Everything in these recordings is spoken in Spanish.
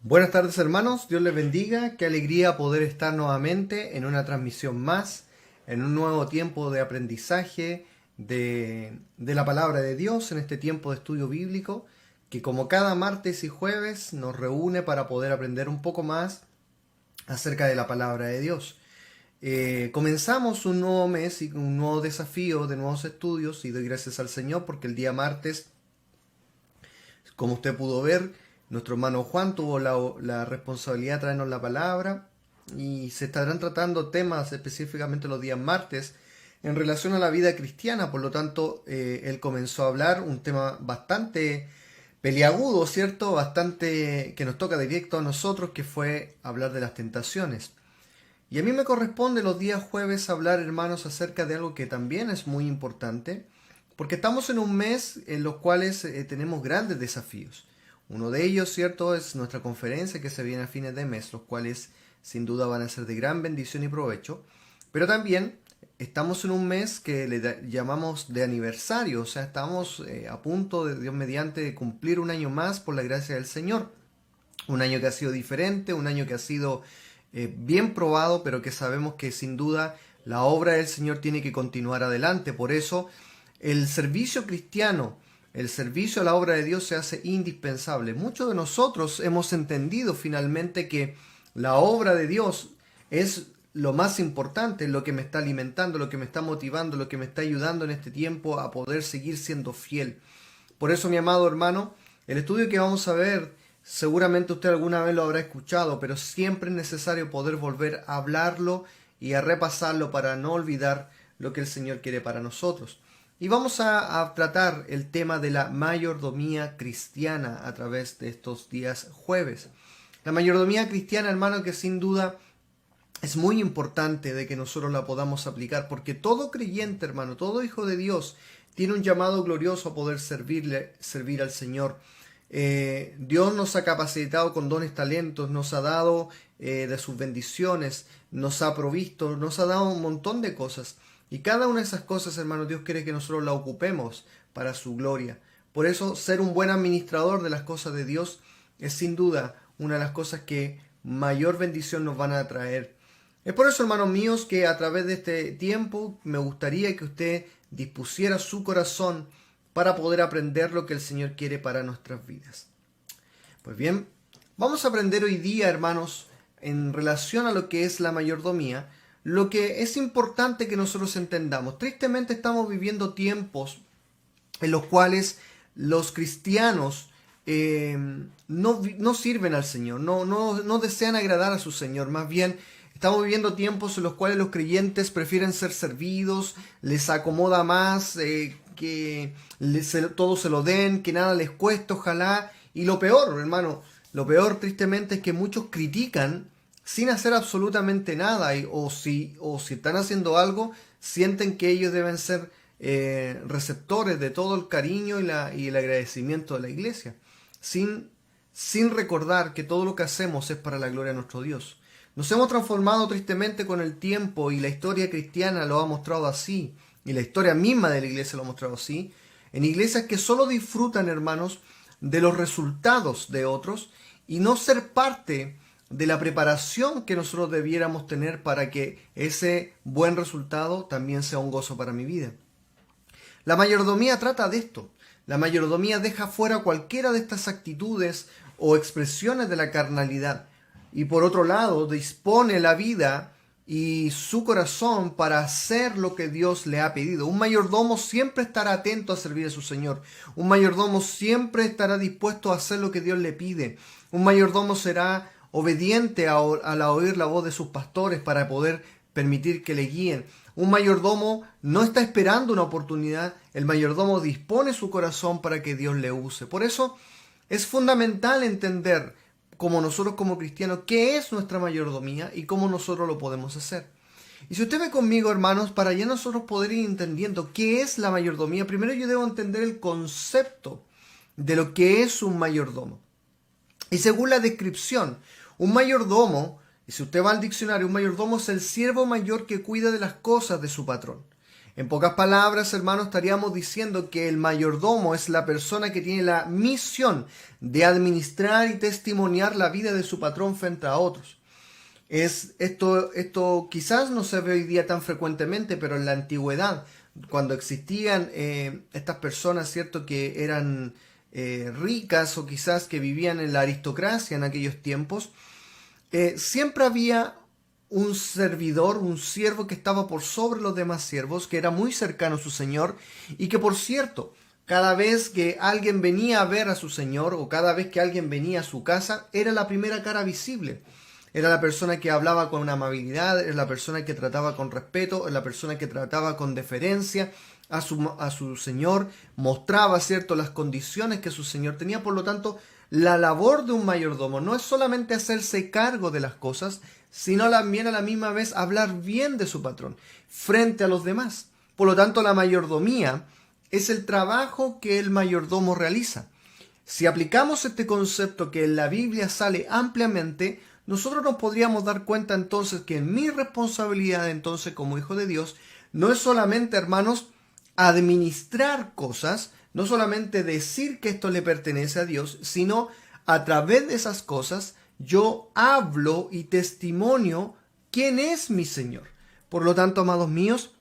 Buenas tardes hermanos, Dios les bendiga, qué alegría poder estar nuevamente en una transmisión más, en un nuevo tiempo de aprendizaje de la palabra de Dios, en este tiempo de estudio bíblico, que como cada martes y jueves nos reúne para poder aprender un poco más acerca de la palabra de Dios. Comenzamos un nuevo mes y un nuevo desafío de nuevos estudios y doy gracias al Señor porque el día martes, como usted pudo ver, nuestro hermano Juan tuvo la responsabilidad de traernos la palabra y se estarán tratando temas específicamente los días martes en relación a la vida cristiana. Por lo tanto, él comenzó a hablar un tema bastante peliagudo, ¿cierto? Bastante que nos toca directo a nosotros, que fue hablar de las tentaciones. Y a mí me corresponde los días jueves hablar, hermanos, acerca de algo que también es muy importante, porque estamos en un mes en los cuales tenemos grandes desafíos. Uno de ellos, cierto, es nuestra conferencia que se viene a fines de mes, los cuales sin duda van a ser de gran bendición y provecho. Pero también estamos en un mes que llamamos de aniversario, o sea, estamos a punto de Dios mediante de cumplir un año más por la gracia del Señor. Un año que ha sido diferente, un año que ha sido bien probado, pero que sabemos que sin duda la obra del Señor tiene que continuar adelante. Por eso el servicio cristiano, el servicio a la obra de Dios se hace indispensable. Muchos de nosotros hemos entendido finalmente que la obra de Dios es lo más importante, lo que me está alimentando, lo que me está motivando, lo que me está ayudando en este tiempo a poder seguir siendo fiel. Por eso, mi amado hermano, el estudio que vamos a ver, seguramente usted alguna vez lo habrá escuchado, pero siempre es necesario poder volver a hablarlo y a repasarlo para no olvidar lo que el Señor quiere para nosotros. Y vamos a tratar el tema de la mayordomía cristiana a través de estos días jueves. La mayordomía cristiana, hermano, que sin duda es muy importante de que nosotros la podamos aplicar, porque todo creyente, hermano, todo hijo de Dios, tiene un llamado glorioso a poder servir al Señor. Dios nos ha capacitado con dones, talentos, nos ha dado de sus bendiciones, nos ha provisto, nos ha dado un montón de cosas. Y cada una de esas cosas, hermanos, Dios quiere que nosotros la ocupemos para su gloria. Por eso, ser un buen administrador de las cosas de Dios es sin duda una de las cosas que mayor bendición nos van a traer. Es por eso, hermanos míos, que a través de este tiempo me gustaría que usted dispusiera su corazón para poder aprender lo que el Señor quiere para nuestras vidas. Pues bien, vamos a aprender hoy día, hermanos, en relación a lo que es la mayordomía, lo que es importante que nosotros entendamos. Tristemente estamos viviendo tiempos en los cuales los cristianos no sirven al Señor, no desean agradar a su Señor. Más bien, estamos viviendo tiempos en los cuales los creyentes prefieren ser servidos, les acomoda más que todo se lo den, que nada les cueste, ojalá. Y lo peor, hermano, lo peor tristemente es que muchos critican sin hacer absolutamente nada, o si están haciendo algo, sienten que ellos deben ser receptores de todo el cariño y el agradecimiento de la iglesia, sin recordar que todo lo que hacemos es para la gloria de nuestro Dios. Nos hemos transformado tristemente con el tiempo y la historia cristiana lo ha mostrado así, y la historia misma de la iglesia lo ha mostrado así, en iglesias que solo disfrutan, hermanos, de los resultados de otros y no ser parte de la preparación que nosotros debiéramos tener para que ese buen resultado también sea un gozo para mi vida. La mayordomía trata de esto. La mayordomía deja fuera cualquiera de estas actitudes o expresiones de la carnalidad. Y por otro lado, dispone la vida y su corazón para hacer lo que Dios le ha pedido. Un mayordomo siempre estará atento a servir a su Señor. Un mayordomo siempre estará dispuesto a hacer lo que Dios le pide. Un mayordomo será obediente al oír la voz de sus pastores para poder permitir que le guíen. Un mayordomo no está esperando una oportunidad, el mayordomo dispone su corazón para que Dios le use. Por eso es fundamental entender, como nosotros como cristianos, qué es nuestra mayordomía y cómo nosotros lo podemos hacer. Y si usted ve conmigo, hermanos, para ya nosotros poder ir entendiendo qué es la mayordomía, primero yo debo entender el concepto de lo que es un mayordomo. Y según la descripción, un mayordomo, y si usted va al diccionario, un mayordomo es el siervo mayor que cuida de las cosas de su patrón. En pocas palabras, hermanos, estaríamos diciendo que el mayordomo es la persona que tiene la misión de administrar y testimoniar la vida de su patrón frente a otros. Esto quizás no se ve hoy día tan frecuentemente, pero en la antigüedad, cuando existían estas personas, ¿cierto?, que eran ricas o quizás que vivían en la aristocracia en aquellos tiempos, siempre había un servidor, un siervo que estaba por sobre los demás siervos, que era muy cercano a su señor y que, por cierto, cada vez que alguien venía a ver a su señor o cada vez que alguien venía a su casa, era la primera cara visible. Era la persona que hablaba con amabilidad, era la persona que trataba con respeto, era la persona que trataba con deferencia a su señor, mostraba, ¿cierto?, las condiciones que su señor tenía. Por lo tanto, la labor de un mayordomo no es solamente hacerse cargo de las cosas, sino también a la misma vez hablar bien de su patrón frente a los demás. Por lo tanto, la mayordomía es el trabajo que el mayordomo realiza. Si aplicamos este concepto que en la Biblia sale ampliamente, nosotros nos podríamos dar cuenta entonces que mi responsabilidad entonces como hijo de Dios no es solamente, hermanos, administrar cosas, no solamente decir que esto le pertenece a Dios, sino a través de esas cosas yo hablo y testimonio quién es mi Señor. Por lo tanto, amados míos,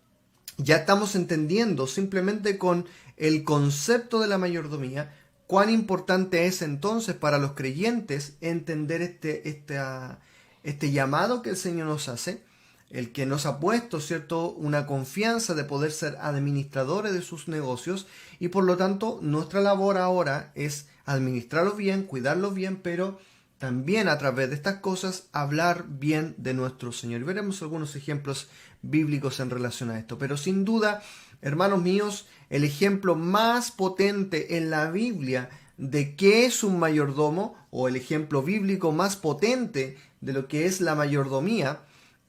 ya estamos entendiendo simplemente con el concepto de la mayordomía cuán importante es entonces para los creyentes entender este llamado que el Señor nos hace, el que nos ha puesto, ¿cierto?, una confianza de poder ser administradores de sus negocios, y por lo tanto nuestra labor ahora es administrarlos bien, cuidarlos bien, pero también a través de estas cosas hablar bien de nuestro Señor. Veremos algunos ejemplos bíblicos en relación a esto, pero sin duda, hermanos míos, el ejemplo más potente en la Biblia de qué es un mayordomo, o el ejemplo bíblico más potente de lo que es la mayordomía,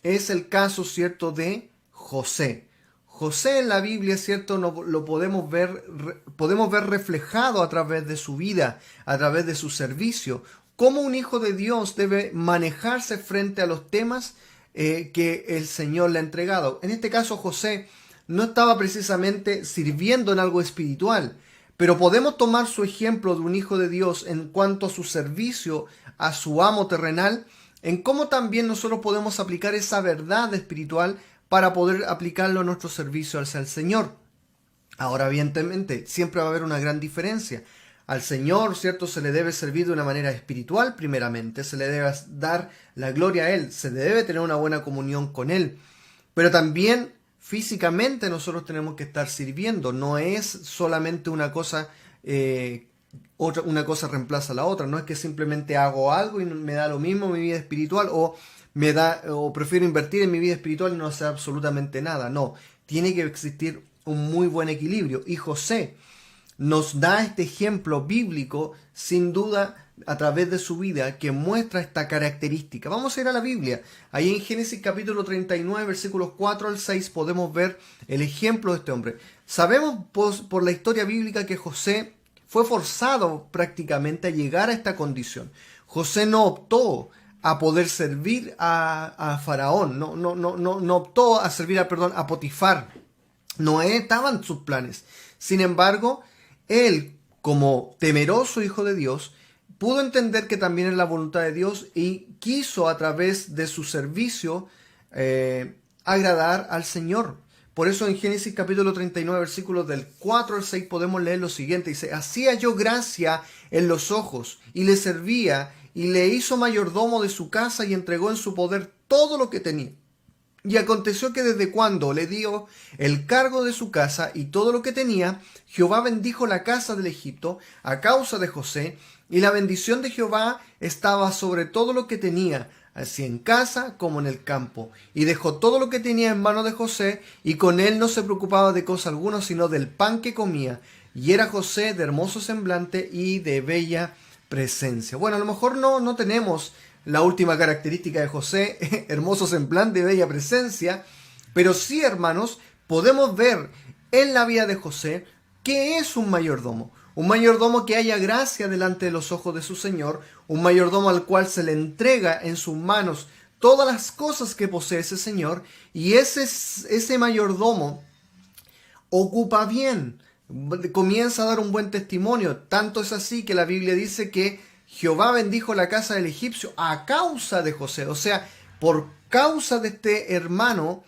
es el caso, ¿cierto?, de José. José en la Biblia, ¿cierto?, lo podemos ver reflejado a través de su vida, a través de su servicio, cómo un hijo de Dios debe manejarse frente a los temas que el Señor le ha entregado. En este caso, José no estaba precisamente sirviendo en algo espiritual, pero podemos tomar su ejemplo de un hijo de Dios en cuanto a su servicio a su amo terrenal, en cómo también nosotros podemos aplicar esa verdad espiritual para poder aplicarlo a nuestro servicio hacia el Señor. Ahora, evidentemente, siempre va a haber una gran diferencia. Al Señor, ¿cierto?, se le debe servir de una manera espiritual primeramente, se le debe dar la gloria a Él, se debe tener una buena comunión con Él, pero también físicamente nosotros tenemos que estar sirviendo. No es solamente una cosa reemplaza a la otra. No es que simplemente hago algo y me da lo mismo mi vida espiritual, o prefiero invertir en mi vida espiritual y no hacer absolutamente nada. No, tiene que existir un muy buen equilibrio. Y José nos da este ejemplo bíblico, sin duda, a través de su vida, que muestra esta característica. Vamos a ir a la Biblia. Ahí en Génesis capítulo 39, versículos 4 al 6, podemos ver el ejemplo de este hombre. Sabemos por la historia bíblica que José fue forzado prácticamente a llegar a esta condición. José no optó a poder servir a Faraón, no optó a servir a Potifar. No estaban sus planes. Sin embargo, él, como temeroso hijo de Dios, pudo entender que también es la voluntad de Dios y quiso a través de su servicio agradar al Señor. Por eso en Génesis capítulo 39, versículos del 4 al 6 podemos leer lo siguiente. Dice: hacía yo gracia en los ojos y le servía y le hizo mayordomo de su casa y entregó en su poder todo lo que tenía. Y aconteció que desde cuando le dio el cargo de su casa y todo lo que tenía, Jehová bendijo la casa del Egipto a causa de José, y la bendición de Jehová estaba sobre todo lo que tenía, así en casa como en el campo. Y dejó todo lo que tenía en manos de José, y con él no se preocupaba de cosa alguna, sino del pan que comía. Y era José de hermoso semblante y de bella presencia. Bueno, a lo mejor no tenemos la última característica de José, hermoso semblante y bella presencia, pero sí, hermanos, podemos ver en la vida de José que es un mayordomo. Un mayordomo que haya gracia delante de los ojos de su Señor, un mayordomo al cual se le entrega en sus manos todas las cosas que posee ese Señor, y ese mayordomo ocupa bien, comienza a dar un buen testimonio. Tanto es así que la Biblia dice que Jehová bendijo la casa del egipcio a causa de José. O sea, por causa de este hermano,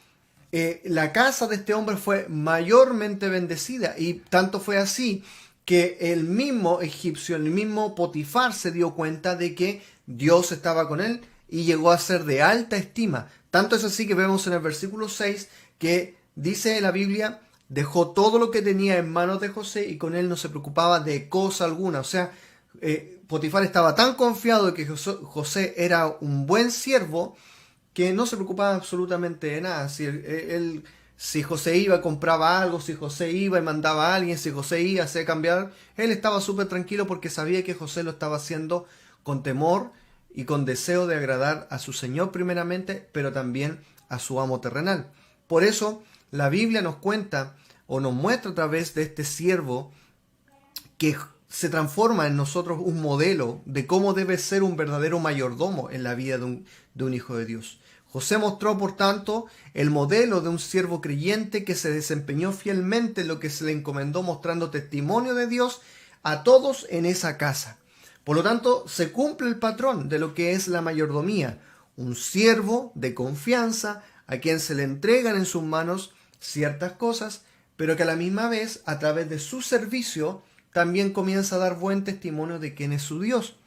la casa de este hombre fue mayormente bendecida. Y tanto fue así que el mismo egipcio, el mismo Potifar, se dio cuenta de que Dios estaba con él y llegó a ser de alta estima. Tanto es así que vemos en el versículo 6 que dice la Biblia: dejó todo lo que tenía en manos de José y con él no se preocupaba de cosa alguna. O sea, Potifar estaba tan confiado de que José era un buen siervo que no se preocupaba absolutamente de nada. Si José iba, compraba algo, si José iba y mandaba a alguien, si José iba a hacer cambiar, él estaba súper tranquilo porque sabía que José lo estaba haciendo con temor y con deseo de agradar a su Señor primeramente, pero también a su amo terrenal. Por eso la Biblia nos cuenta o nos muestra a través de este siervo que se transforma en nosotros un modelo de cómo debe ser un verdadero mayordomo en la vida de un hijo de Dios. José mostró, por tanto, el modelo de un siervo creyente que se desempeñó fielmente en lo que se le encomendó, mostrando testimonio de Dios a todos en esa casa. Por lo tanto, se cumple el patrón de lo que es la mayordomía, un siervo de confianza a quien se le entregan en sus manos ciertas cosas, pero que a la misma vez, a través de su servicio, también comienza a dar buen testimonio de quién es su Dios.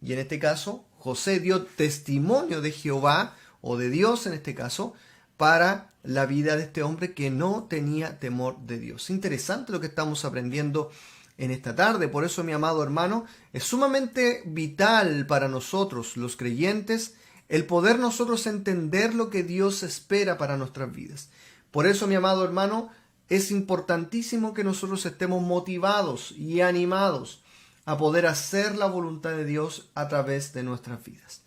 Y en este caso, José dio testimonio de Jehová, o de Dios en este caso, para la vida de este hombre que no tenía temor de Dios. Interesante lo que estamos aprendiendo en esta tarde. Por eso, mi amado hermano, es sumamente vital para nosotros, los creyentes, el poder nosotros entender lo que Dios espera para nuestras vidas. Por eso, mi amado hermano, es importantísimo que nosotros estemos motivados y animados a poder hacer la voluntad de Dios a través de nuestras vidas.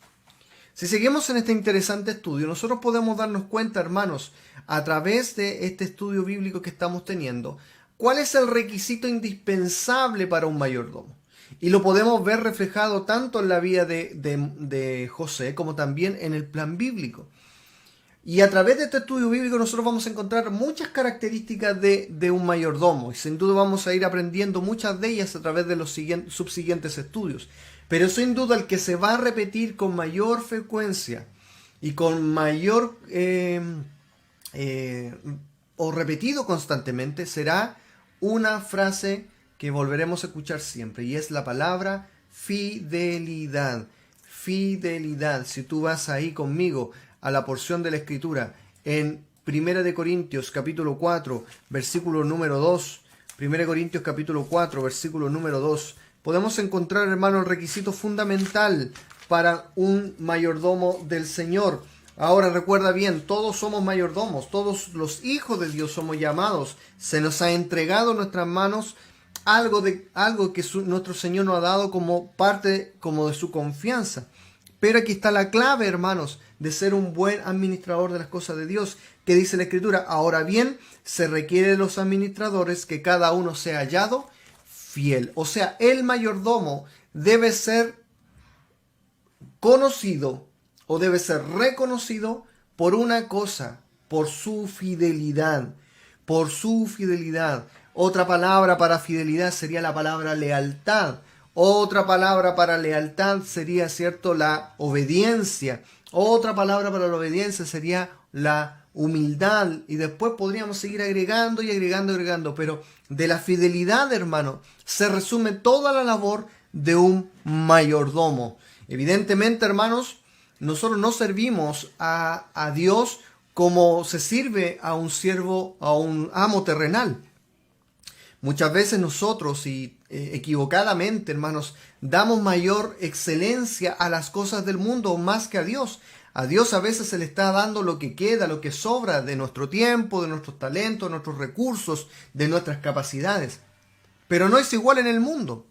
Si seguimos en este interesante estudio, nosotros podemos darnos cuenta, hermanos, a través de este estudio bíblico que estamos teniendo, cuál es el requisito indispensable para un mayordomo. Y lo podemos ver reflejado tanto en la vida de José como también en el plan bíblico. Y a través de este estudio bíblico nosotros vamos a encontrar muchas características de un mayordomo. Y sin duda vamos a ir aprendiendo muchas de ellas a través de los subsiguientes estudios. Pero sin duda el que se va a repetir con mayor frecuencia y con mayor o repetido constantemente será una frase que volveremos a escuchar siempre, y es la palabra fidelidad. Fidelidad. Si tú vas ahí conmigo a la porción de la Escritura en 1 Corintios capítulo 4, versículo número 2, 1 Corintios capítulo 4, versículo número 2, podemos encontrar, hermano, el requisito fundamental para un mayordomo del Señor. Ahora recuerda bien, todos somos mayordomos, todos los hijos de Dios somos llamados. Se nos ha entregado en nuestras manos algo que nuestro Señor nos ha dado como parte, como de su confianza. Pero aquí está la clave, hermanos, de ser un buen administrador de las cosas de Dios. ¿Qué dice la Escritura? Ahora bien, se requiere de los administradores que cada uno sea hallado fiel. O sea, el mayordomo debe ser conocido o debe ser reconocido por una cosa, por su fidelidad. Por su fidelidad. Otra palabra para fidelidad sería la palabra lealtad. Otra palabra para lealtad sería, ¿cierto?, la obediencia. Otra palabra para la obediencia sería la humildad. Y después podríamos seguir agregando y agregando y agregando. Pero de la fidelidad, hermano, se resume toda la labor de un mayordomo. Evidentemente, hermanos, nosotros no servimos a Dios como se sirve a un siervo, a un amo terrenal. Muchas veces nosotros, y equivocadamente, hermanos, damos mayor excelencia a las cosas del mundo más que a Dios. A Dios a veces se le está dando lo que queda, lo que sobra de nuestro tiempo, de nuestros talentos, de nuestros recursos, de nuestras capacidades. Pero no es igual en el mundo.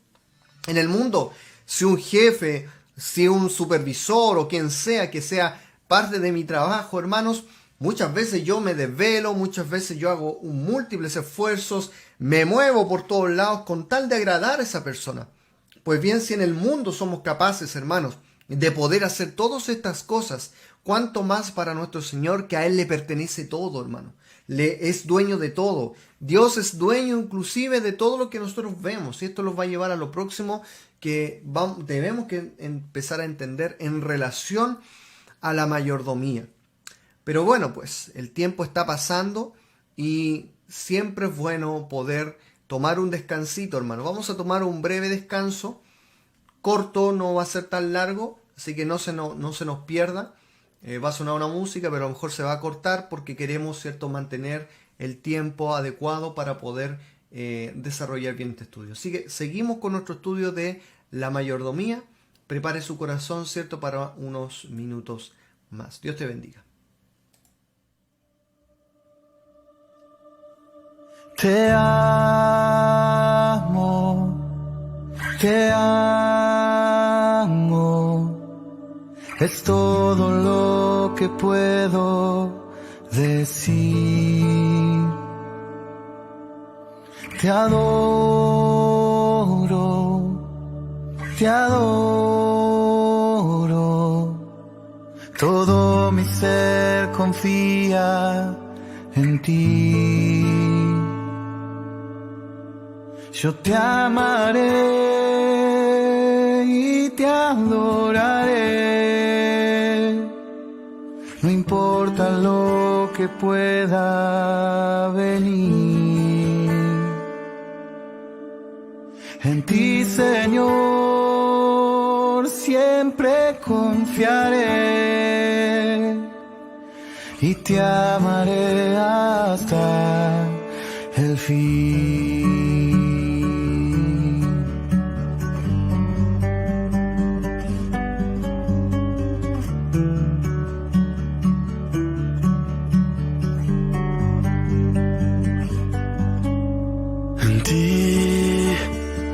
En el mundo, si un jefe, si un supervisor o quien sea que sea parte de mi trabajo, hermanos, muchas veces yo me desvelo, muchas veces yo hago múltiples esfuerzos, me muevo por todos lados con tal de agradar a esa persona. Pues bien, si en el mundo somos capaces, hermanos, de poder hacer todas estas cosas ¿Cuánto más para nuestro Señor, que a Él le pertenece todo, hermano? Le es dueño de todo. Dios es dueño inclusive de todo lo que nosotros vemos. Y esto nos va a llevar a lo próximo que debemos que empezar a entender en relación a la mayordomía. Pero bueno, pues el tiempo está pasando y siempre es bueno poder tomar un descansito, hermano. Vamos a tomar un breve descanso. Corto, no va a ser tan largo, así que no se nos pierda. Va a sonar una música, pero a lo mejor se va a cortar porque queremos, ¿cierto?, mantener el tiempo adecuado para poder desarrollar bien este estudio. Así que seguimos con nuestro estudio de la mayordomía. Prepare su corazón, ¿cierto?, para unos minutos más. Dios te bendiga. Te amo, te amo, es todo lo que puedo decir. Te adoro, te adoro, todo mi ser confía en ti. Yo te amaré y te adoraré, no importa lo que pueda venir. En ti, Señor, siempre confiaré y te amaré hasta el fin.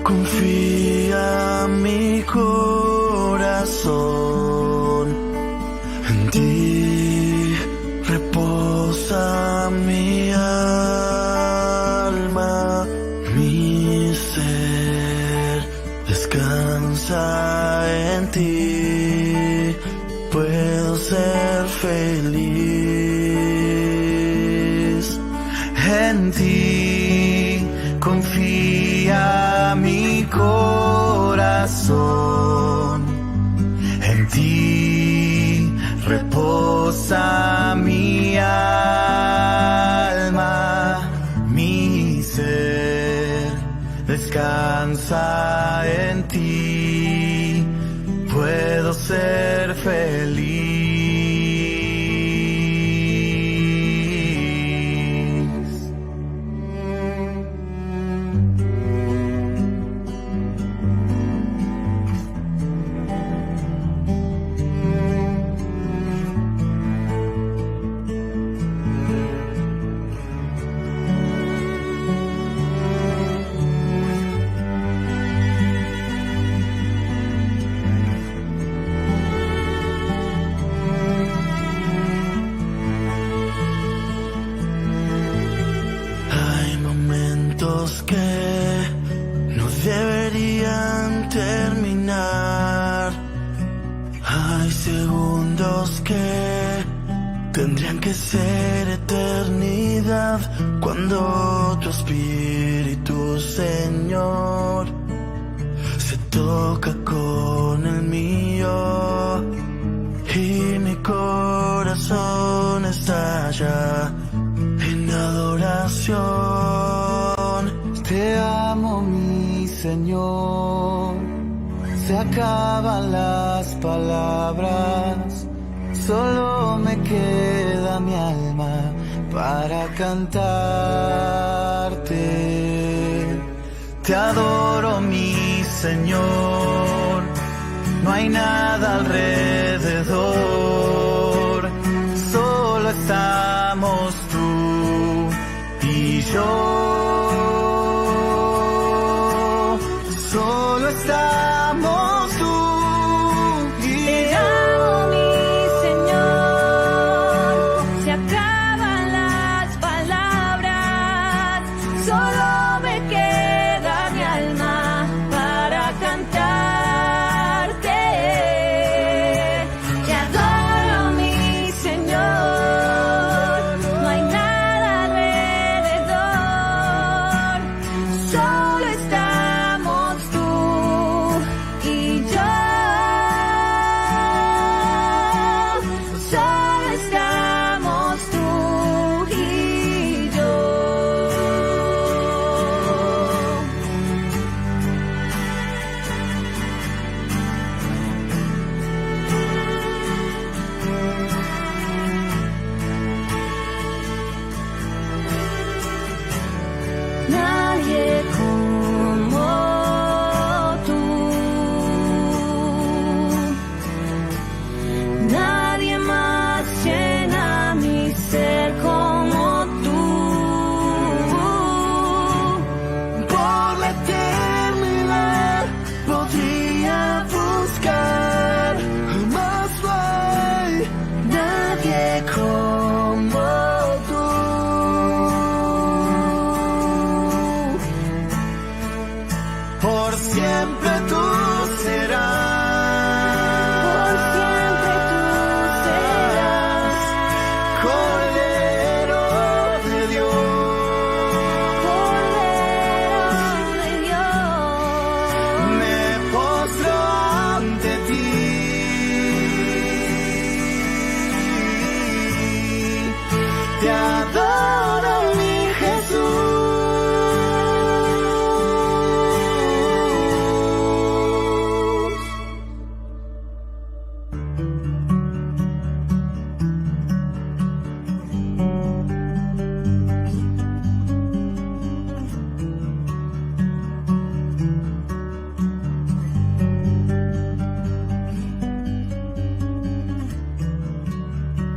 Confía mi corazón, en ti reposa mi alma, mi ser descansa en ti, puedo ser feliz, en ti confía mi corazón, en ti reposa mi alma, mi ser descansa en ti, puedo ser feliz. Que no deberían terminar, hay segundos que tendrían que ser eternidad, cuando tu espíritu, Señor, se toca con el mío y mi corazón estalla en adoración. Te amo, mi Señor, se acaban las palabras, solo me queda mi alma para cantarte. Te adoro, mi Señor, no hay nada alrededor, solo estamos tú y yo. Solo estamos tú y te amo, mi Señor, se acaban las palabras, solo me queda mi alma para cantarte. Te adoro, mi nadie como tú. Nadie más llena mi ser como tú. Por la eternidad podría buscar, jamás no hay nadie como tú. Por siempre tú serás, Por siempre tú serás Cordero de Dios. Cordero de Dios. Me postro ante ti, te adoro, mi Jesús.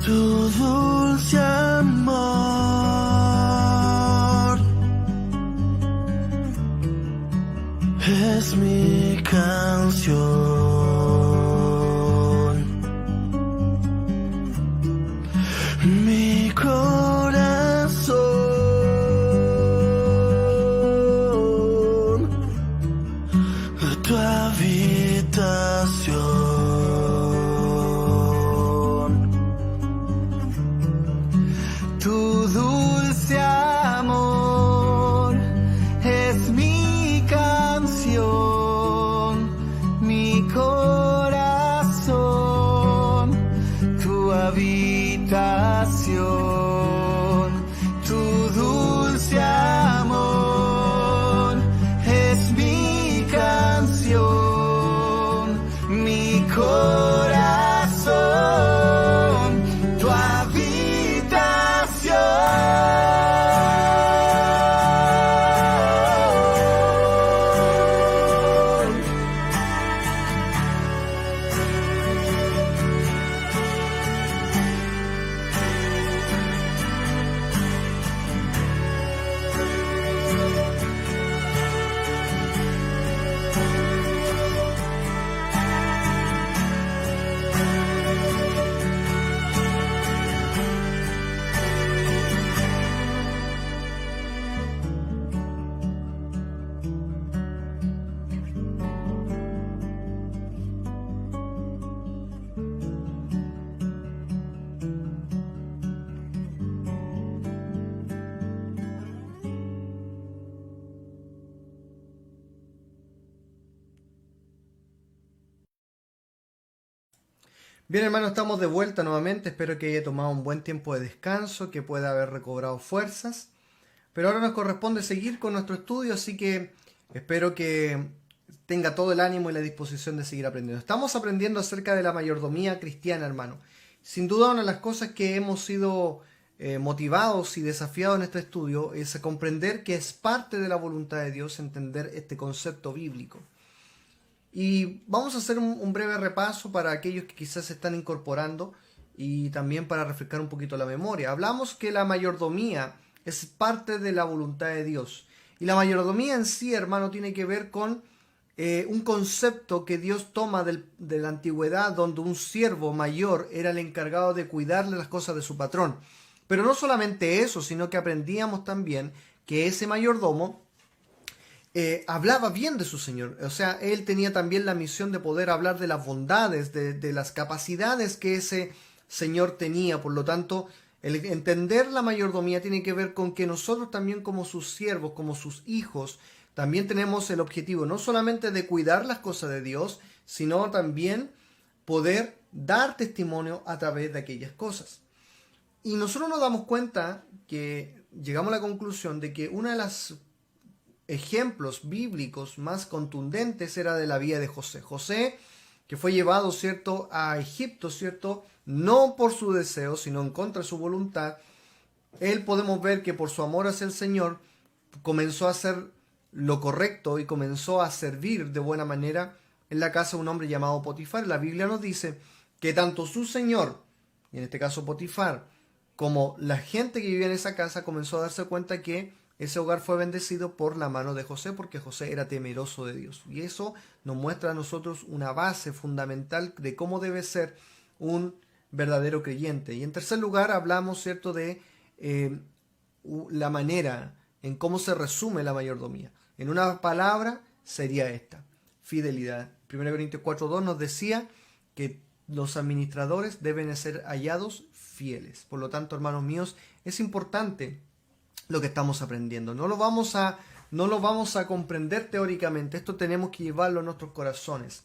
Tu dulce amor es mi canción, mi corazón, tu habitación. Tu dulce amor es mi canción, mi corazón, tu habitación. Tu dulce amor es mi canción, mi corazón, tu habitación. Bien, hermano, estamos de vuelta nuevamente. Espero que haya tomado un buen tiempo de descanso, que pueda haber recobrado fuerzas. Pero ahora nos corresponde seguir con nuestro estudio, así que espero que tenga todo el ánimo y la disposición de seguir aprendiendo. Estamos aprendiendo acerca de la mayordomía cristiana, hermano. Sin duda, una de las cosas que hemos sido motivados y desafiados en este estudio es a comprender que es parte de la voluntad de Dios entender este concepto bíblico. Y vamos a hacer un breve repaso para aquellos que quizás se están incorporando y también para refrescar un poquito la memoria. Hablamos que la mayordomía es parte de la voluntad de Dios. Y la mayordomía en sí, hermano, tiene que ver con un concepto que Dios toma de la antigüedad, donde un siervo mayor era el encargado de cuidarle las cosas de su patrón. Pero no solamente eso, sino que aprendíamos también que ese mayordomo hablaba bien de su señor. O sea, él tenía también la misión de poder hablar de las bondades, de las capacidades que ese señor tenía. Por lo tanto, el entender la mayordomía tiene que ver con que nosotros también, como sus siervos, como sus hijos, también tenemos el objetivo no solamente de cuidar las cosas de Dios, sino también poder dar testimonio a través de aquellas cosas. Y nosotros nos damos cuenta que llegamos a la conclusión de que uno de los ejemplos bíblicos más contundentes era de la vida de José. José, que fue llevado, ¿cierto?, a Egipto, ¿cierto?, no por su deseo, sino en contra de su voluntad. Él, podemos ver que por su amor hacia el Señor comenzó a hacer lo correcto y comenzó a servir de buena manera en la casa de un hombre llamado Potifar. La Biblia nos dice que tanto su señor, y en este caso Potifar, como la gente que vivía en esa casa comenzó a darse cuenta que ese hogar fue bendecido por la mano de José, porque José era temeroso de Dios. Y eso nos muestra a nosotros una base fundamental de cómo debe ser un verdadero creyente. Y en tercer lugar hablamos, ¿cierto?, de la manera en cómo se resume la mayordomía. En una palabra sería esta: fidelidad. 1 Corintios 4:2 nos decía que los administradores deben ser hallados fieles. Por lo tanto, hermanos míos, es importante lo que estamos aprendiendo. No lo vamos a comprender teóricamente. Esto tenemos que llevarlo a nuestros corazones.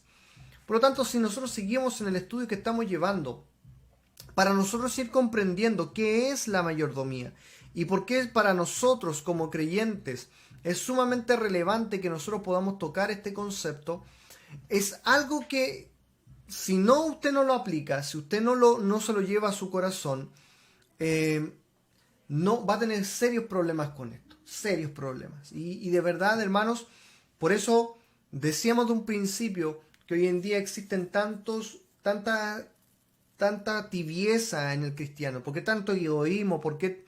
Por lo tanto, si nosotros seguimos en el estudio que estamos llevando, para nosotros ir comprendiendo qué es la mayordomía y por qué para nosotros como creyentes es sumamente relevante que nosotros podamos tocar este concepto, es algo que si no usted no lo aplica, si usted no se lo lleva a su corazón, no va a tener serios problemas con esto, serios problemas. Y de verdad, hermanos, por eso decíamos de un principio que hoy en día existen tanta tibieza en el cristiano. ¿Por qué tanto egoísmo? ¿Por qué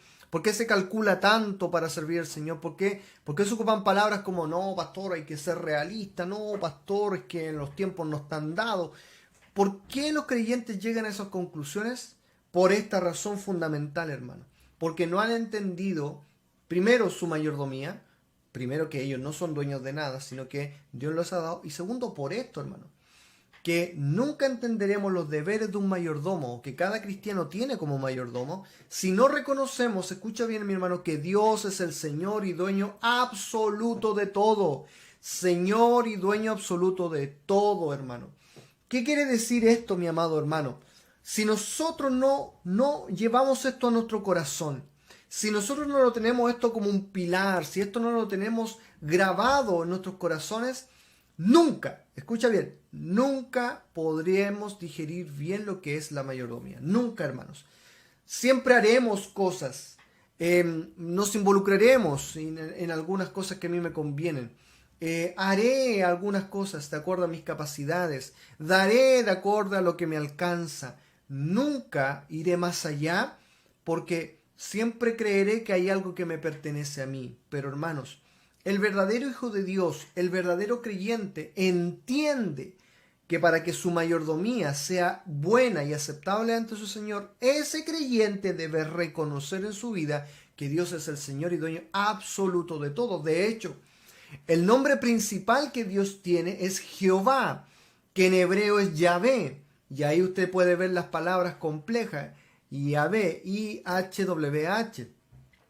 se calcula tanto para servir al Señor? ¿Por qué se ocupan palabras como no, pastor, hay que ser realista? No, pastor, es que los tiempos no están dados. ¿Por qué los creyentes llegan a esas conclusiones? Por esta razón fundamental, hermano. Porque no han entendido, primero, su mayordomía. Primero, que ellos no son dueños de nada, sino que Dios los ha dado. Y segundo, por esto, hermano, que nunca entenderemos los deberes de un mayordomo, que cada cristiano tiene como mayordomo, si no reconocemos, escucha bien mi hermano, que Dios es el Señor y dueño absoluto de todo. Señor y dueño absoluto de todo, hermano. ¿Qué quiere decir esto, mi amado hermano? Si nosotros no llevamos esto a nuestro corazón, si nosotros no lo tenemos esto como un pilar, si esto no lo tenemos grabado en nuestros corazones, nunca, escucha bien, nunca podremos digerir bien lo que es la mayordomía. Nunca, hermanos. Siempre haremos cosas, nos involucraremos en algunas cosas que a mí me convienen. Haré algunas cosas de acuerdo a mis capacidades, daré de acuerdo a lo que me alcanza. Nunca iré más allá porque siempre creeré que hay algo que me pertenece a mí. Pero hermanos, el verdadero hijo de Dios, el verdadero creyente, entiende que para que su mayordomía sea buena y aceptable ante su Señor, ese creyente debe reconocer en su vida que Dios es el Señor y dueño absoluto de todo. De hecho, el nombre principal que Dios tiene es Jehová, que en hebreo es Yahvé. Y ahí usted puede ver las palabras complejas. Yahvé, IHWH.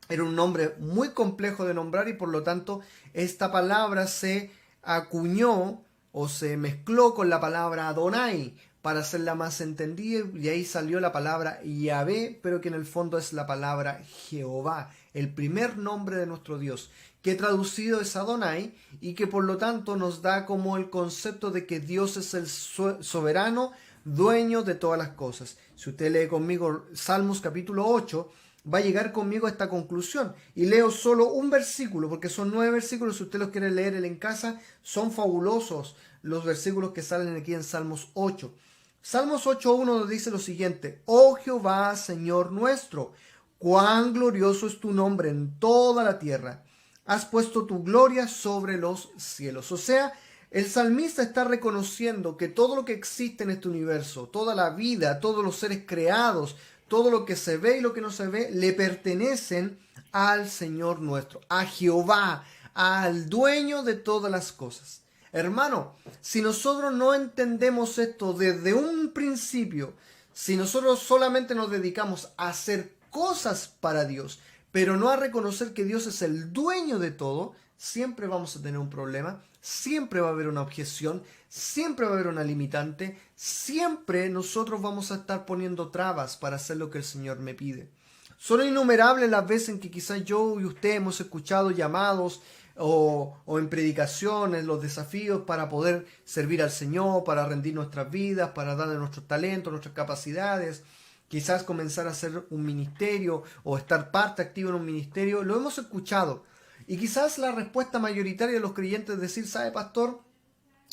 Era un nombre muy complejo de nombrar y por lo tanto esta palabra se acuñó o se mezcló con la palabra Adonai para hacerla más entendida y ahí salió la palabra Yahvé, pero que en el fondo es la palabra Jehová, el primer nombre de nuestro Dios, que traducido es Adonai y que por lo tanto nos da como el concepto de que Dios es el soberano, dueño de todas las cosas. Si usted lee conmigo Salmos capítulo 8, va a llegar conmigo a esta conclusión. Y leo solo un versículo, porque son 9 versículos. Si usted los quiere leer en casa, son fabulosos los versículos que salen aquí en Salmos 8. Salmos 8.1 nos dice lo siguiente: Oh Jehová, Señor nuestro, cuán glorioso es tu nombre en toda la tierra. Has puesto tu gloria sobre los cielos. O sea, el salmista está reconociendo que todo lo que existe en este universo, toda la vida, todos los seres creados, todo lo que se ve y lo que no se ve, le pertenecen al Señor nuestro, a Jehová, al dueño de todas las cosas. Hermano, si nosotros no entendemos esto desde un principio, si nosotros solamente nos dedicamos a hacer cosas para Dios, pero no a reconocer que Dios es el dueño de todo, siempre vamos a tener un problema, siempre va a haber una objeción, siempre va a haber una limitante, siempre nosotros vamos a estar poniendo trabas para hacer lo que el Señor me pide. Son innumerables las veces en que quizás yo y usted hemos escuchado llamados o en predicaciones, los desafíos para poder servir al Señor, para rendir nuestras vidas, para darle nuestros talentos, nuestras capacidades, quizás comenzar a hacer un ministerio o estar parte activa en un ministerio. Lo hemos escuchado Y quizás la respuesta mayoritaria de los creyentes es decir, ¿sabe, pastor?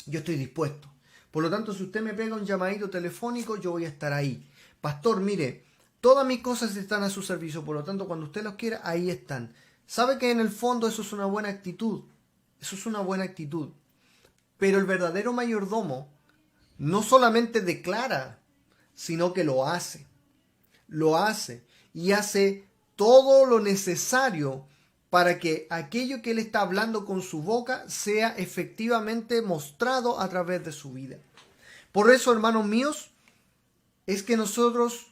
Yo estoy dispuesto. Por lo tanto, si usted me pega un llamadito telefónico, yo voy a estar ahí. Pastor, mire, todas mis cosas están a su servicio, por lo tanto, cuando usted los quiera, ahí están. ¿Sabe que en el fondo eso es una buena actitud? Eso es una buena actitud. Pero el verdadero mayordomo no solamente declara, sino que lo hace. Lo hace y hace todo lo necesario para que aquello que él está hablando con su boca sea efectivamente mostrado a través de su vida. Por eso, hermanos míos, es que nosotros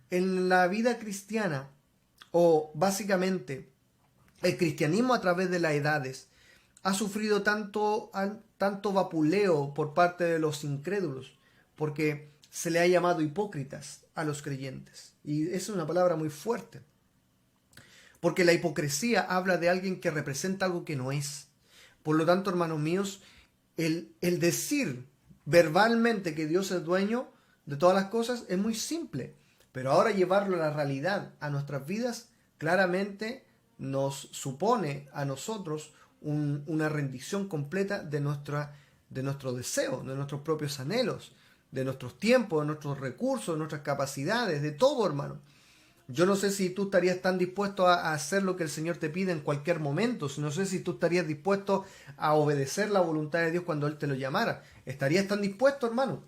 en la vida cristiana, o básicamente el cristianismo a través de las edades, ha sufrido tanto vapuleo por parte de los incrédulos, porque se le ha llamado hipócritas a los creyentes. Y esa es una palabra muy fuerte. Porque la hipocresía habla de alguien que representa algo que no es. Por lo tanto, hermanos míos, el decir verbalmente que Dios es dueño de todas las cosas es muy simple. Pero ahora llevarlo a la realidad, a nuestras vidas, claramente nos supone a nosotros una rendición completa de nuestro deseo, de nuestros propios anhelos, de nuestros tiempos, de nuestros recursos, de nuestras capacidades, de todo, hermano. Yo no sé si tú estarías tan dispuesto a hacer lo que el Señor te pide en cualquier momento. No sé si tú estarías dispuesto a obedecer la voluntad de Dios cuando Él te lo llamara. ¿Estarías tan dispuesto, hermano?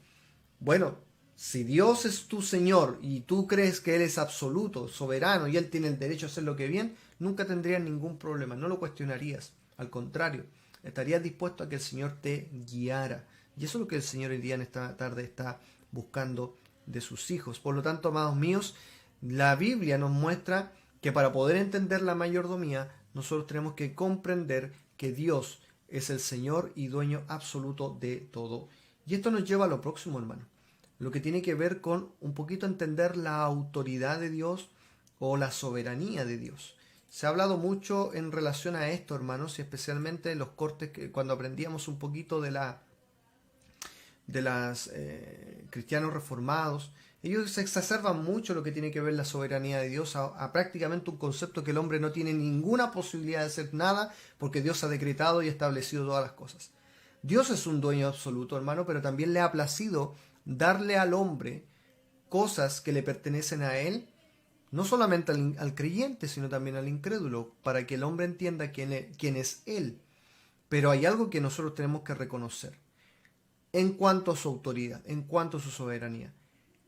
Bueno, si Dios es tu Señor y tú crees que Él es absoluto, soberano y Él tiene el derecho a hacer lo que bien, nunca tendrías ningún problema. No lo cuestionarías. Al contrario, estarías dispuesto a que el Señor te guiara. Y eso es lo que el Señor hoy día en esta tarde está buscando de sus hijos. Por lo tanto, amados míos, la Biblia nos muestra que para poder entender la mayordomía, nosotros tenemos que comprender que Dios es el Señor y dueño absoluto de todo. Y esto nos lleva a lo próximo, hermano. Lo que tiene que ver con un poquito entender la autoridad de Dios o la soberanía de Dios. Se ha hablado mucho en relación a esto, hermanos, y especialmente en los cortes que cuando aprendíamos un poquito de los cristianos reformados. Ellos se exacerban mucho lo que tiene que ver la soberanía de Dios a prácticamente un concepto que el hombre no tiene ninguna posibilidad de hacer nada porque Dios ha decretado y establecido todas las cosas. Dios es un dueño absoluto, hermano, pero también le ha placido darle al hombre cosas que le pertenecen a él, no solamente al creyente, sino también al incrédulo, para que el hombre entienda quién es él. Pero hay algo que nosotros tenemos que reconocer en cuanto a su autoridad, en cuanto a su soberanía.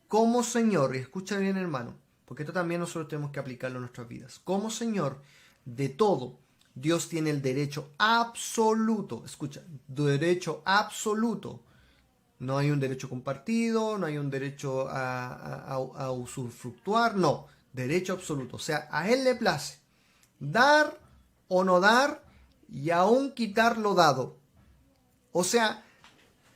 Como Señor, y escucha bien, hermano, porque esto también nosotros tenemos que aplicarlo en nuestras vidas. Como Señor de todo, Dios tiene el derecho absoluto, escucha, derecho absoluto. No hay un derecho compartido, no hay un derecho a usufructuar, no, derecho absoluto. O sea, a Él le place dar o no dar y aún quitar lo dado. O sea,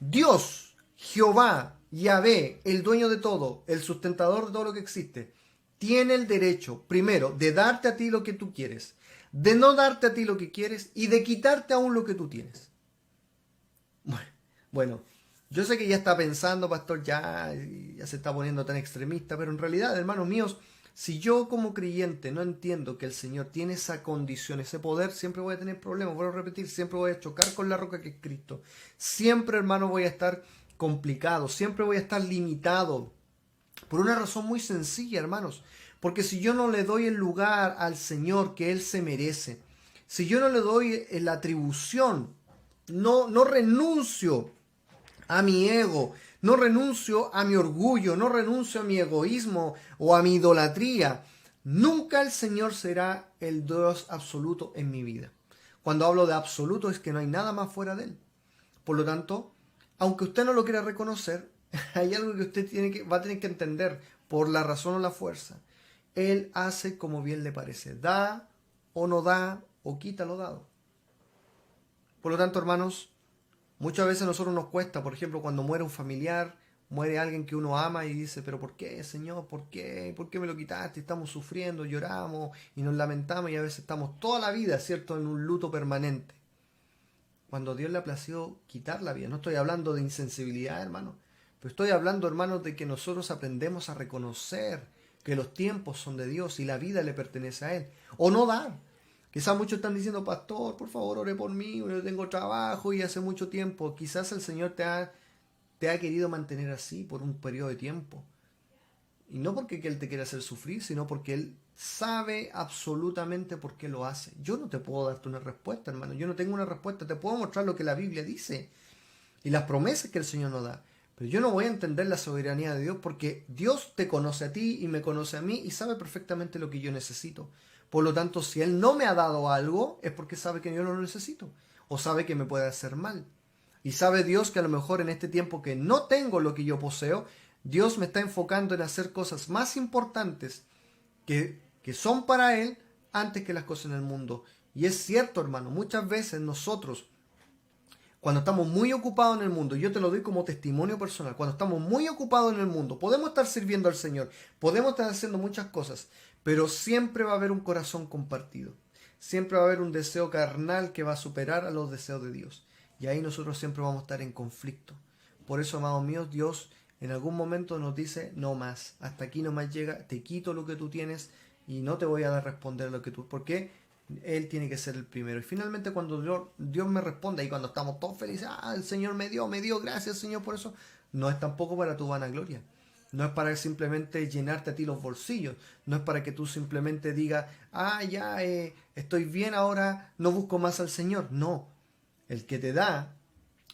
Dios, Jehová, Yahvé, el dueño de todo, el sustentador de todo lo que existe, tiene el derecho, primero, de darte a ti lo que tú quieres, de no darte a ti lo que quieres y de quitarte aún lo que tú tienes. Bueno, yo sé que ya está pensando, pastor, ya se está poniendo tan extremista, pero en realidad, hermanos míos, si yo como creyente no entiendo que el Señor tiene esa condición, ese poder, siempre voy a tener problemas, vuelvo a repetir, siempre voy a chocar con la roca que es Cristo. Siempre, hermano, voy a estar complicado, siempre voy a estar limitado, por una razón muy sencilla, hermanos, porque si yo no le doy el lugar al Señor que Él se merece, si yo no le doy la atribución, no renuncio a mi ego, no renuncio a mi orgullo, no renuncio a mi egoísmo o a mi idolatría, nunca el Señor será el Dios absoluto en mi vida. Cuando hablo de absoluto es que no hay nada más fuera de Él. Por lo tanto, aunque usted no lo quiera reconocer, hay algo que usted va a tener que entender por la razón o la fuerza. Él hace como bien le parece. Da o no da o quita lo dado. Por lo tanto, hermanos, muchas veces a nosotros nos cuesta, por ejemplo, cuando muere un familiar, muere alguien que uno ama y dice, pero ¿por qué, Señor? ¿Por qué? ¿Por qué me lo quitaste? Estamos sufriendo, lloramos y nos lamentamos y a veces estamos toda la vida, ¿cierto?, en un luto permanente. Cuando Dios le ha placido quitar la vida, no estoy hablando de insensibilidad, hermano, pero estoy hablando, hermanos, de que nosotros aprendemos a reconocer que los tiempos son de Dios y la vida le pertenece a Él. O no dar. Quizás muchos están diciendo, pastor, por favor, ore por mí, yo tengo trabajo y hace mucho tiempo. Quizás el Señor te ha querido mantener así por un periodo de tiempo. Y no porque Él te quiera hacer sufrir, sino porque Él sabe absolutamente por qué lo hace. Yo no te puedo darte una respuesta, hermano. Yo no tengo una respuesta. Te puedo mostrar lo que la Biblia dice y las promesas que el Señor nos da. Pero yo no voy a entender la soberanía de Dios porque Dios te conoce a ti y me conoce a mí y sabe perfectamente lo que yo necesito. Por lo tanto, si Él no me ha dado algo, es porque sabe que yo no lo necesito. O sabe que me puede hacer mal. Y sabe Dios que a lo mejor en este tiempo que no tengo lo que yo poseo, Dios me está enfocando en hacer cosas más importantes que son para Él antes que las cosas en el mundo. Y es cierto, hermano, muchas veces nosotros, cuando estamos muy ocupados en el mundo, yo te lo doy como testimonio personal, cuando estamos muy ocupados en el mundo, podemos estar sirviendo al Señor, podemos estar haciendo muchas cosas, pero siempre va a haber un corazón compartido. Siempre va a haber un deseo carnal que va a superar a los deseos de Dios. Y ahí nosotros siempre vamos a estar en conflicto. Por eso, amados míos, Dios en algún momento nos dice, no más, hasta aquí nomás llega, te quito lo que tú tienes y no te voy a dar responder lo que tú, porque Él tiene que ser el primero. Y finalmente cuando Dios me responde y cuando estamos todos felices, el Señor me dio, gracias Señor por eso, no es tampoco para tu vanagloria. No es para simplemente llenarte a ti los bolsillos. No es para que tú simplemente digas, estoy bien ahora, no busco más al Señor. No, el que te da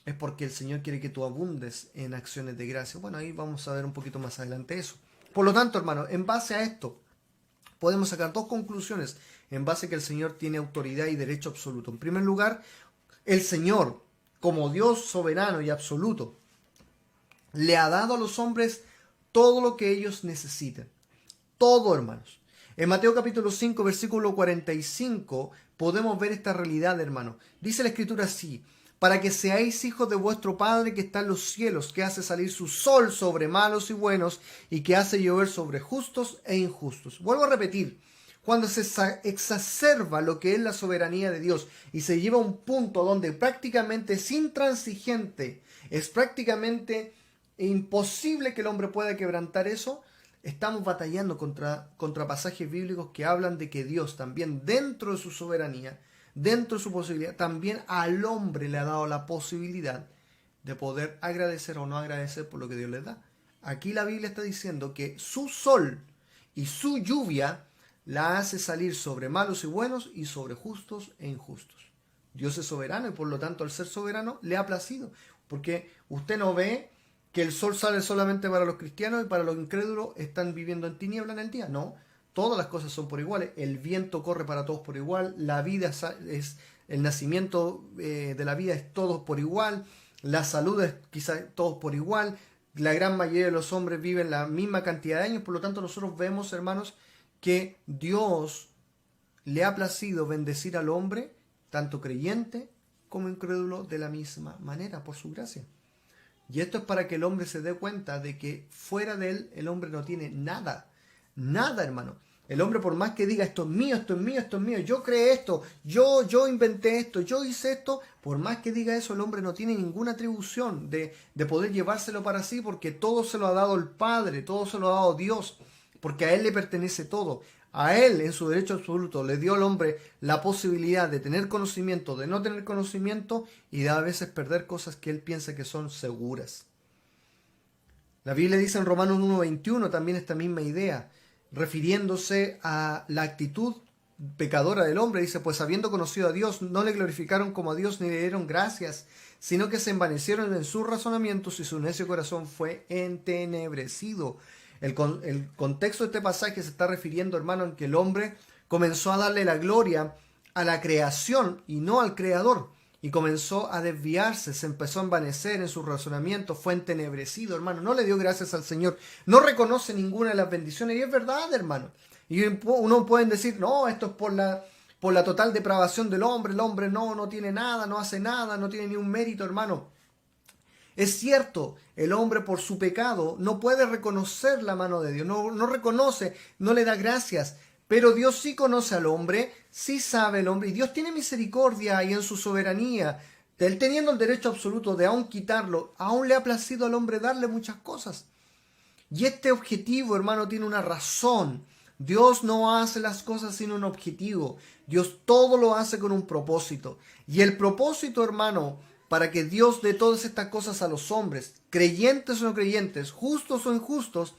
es porque el Señor quiere que tú abundes en acciones de gracia. Bueno, ahí vamos a ver un poquito más adelante eso. Por lo tanto, hermano, en base a esto, podemos sacar dos conclusiones en base a que el Señor tiene autoridad y derecho absoluto. En primer lugar, el Señor, como Dios soberano y absoluto, le ha dado a los hombres todo lo que ellos necesitan. Todo, hermanos. En Mateo capítulo 5, versículo 45, podemos ver esta realidad, hermano. Dice la Escritura así: para que seáis hijos de vuestro Padre que está en los cielos, que hace salir su sol sobre malos y buenos, y que hace llover sobre justos e injustos. Vuelvo a repetir, cuando se exacerba lo que es la soberanía de Dios, y se lleva a un punto donde prácticamente es intransigente, es prácticamente imposible que el hombre pueda quebrantar eso, estamos batallando contra pasajes bíblicos que hablan de que Dios también dentro de su soberanía, dentro de su posibilidad, también al hombre le ha dado la posibilidad de poder agradecer o no agradecer por lo que Dios les da. Aquí la Biblia está diciendo que su sol y su lluvia la hace salir sobre malos y buenos y sobre justos e injustos. Dios es soberano y por lo tanto al ser soberano le ha placido. Porque usted no ve que el sol sale solamente para los cristianos y para los incrédulos están viviendo en tiniebla en el día. No. Todas las cosas son por iguales, el viento corre para todos por igual, la vida es el nacimiento de la vida es todos por igual, la salud es quizás todos por igual, la gran mayoría de los hombres viven la misma cantidad de años, por lo tanto nosotros vemos, hermanos, que Dios le ha placido bendecir al hombre, tanto creyente como incrédulo, de la misma manera, por su gracia. Y esto es para que el hombre se dé cuenta de que fuera de él el hombre no tiene nada. Nada, hermano. El hombre, por más que diga esto es mío, esto es mío, esto es mío, yo creé esto, yo inventé esto, yo hice esto, por más que diga eso, el hombre no tiene ninguna atribución de poder llevárselo para sí, porque todo se lo ha dado el Padre, todo se lo ha dado Dios, porque a Él le pertenece todo. A Él, en su derecho absoluto, le dio al hombre la posibilidad de tener conocimiento, de no tener conocimiento y de a veces perder cosas que Él piensa que son seguras. La Biblia dice en Romanos 1:21 también esta misma idea, refiriéndose a la actitud pecadora del hombre. Dice, pues habiendo conocido a Dios, no le glorificaron como a Dios ni le dieron gracias, sino que se envanecieron en sus razonamientos y su necio corazón fue entenebrecido. El contexto de este pasaje se está refiriendo, hermano, en que el hombre comenzó a darle la gloria a la creación y no al Creador. Y comenzó a desviarse, se empezó a envanecer en su razonamiento, fue entenebrecido, hermano. No le dio gracias al Señor, no reconoce ninguna de las bendiciones. Y es verdad, hermano. Y uno puede decir, no, esto es por la total depravación del hombre. El hombre no tiene nada, no hace nada, no tiene ni un mérito, hermano. Es cierto, el hombre por su pecado no puede reconocer la mano de Dios, no reconoce, no le da gracias. Pero Dios sí conoce al hombre, sí sabe el hombre, y Dios tiene misericordia y en su soberanía, Él teniendo el derecho absoluto de aún quitarlo, aún le ha placido al hombre darle muchas cosas. Y este objetivo, hermano, tiene una razón. Dios no hace las cosas sin un objetivo. Dios todo lo hace con un propósito. Y el propósito, hermano, para que Dios dé todas estas cosas a los hombres, creyentes o no creyentes, justos o injustos,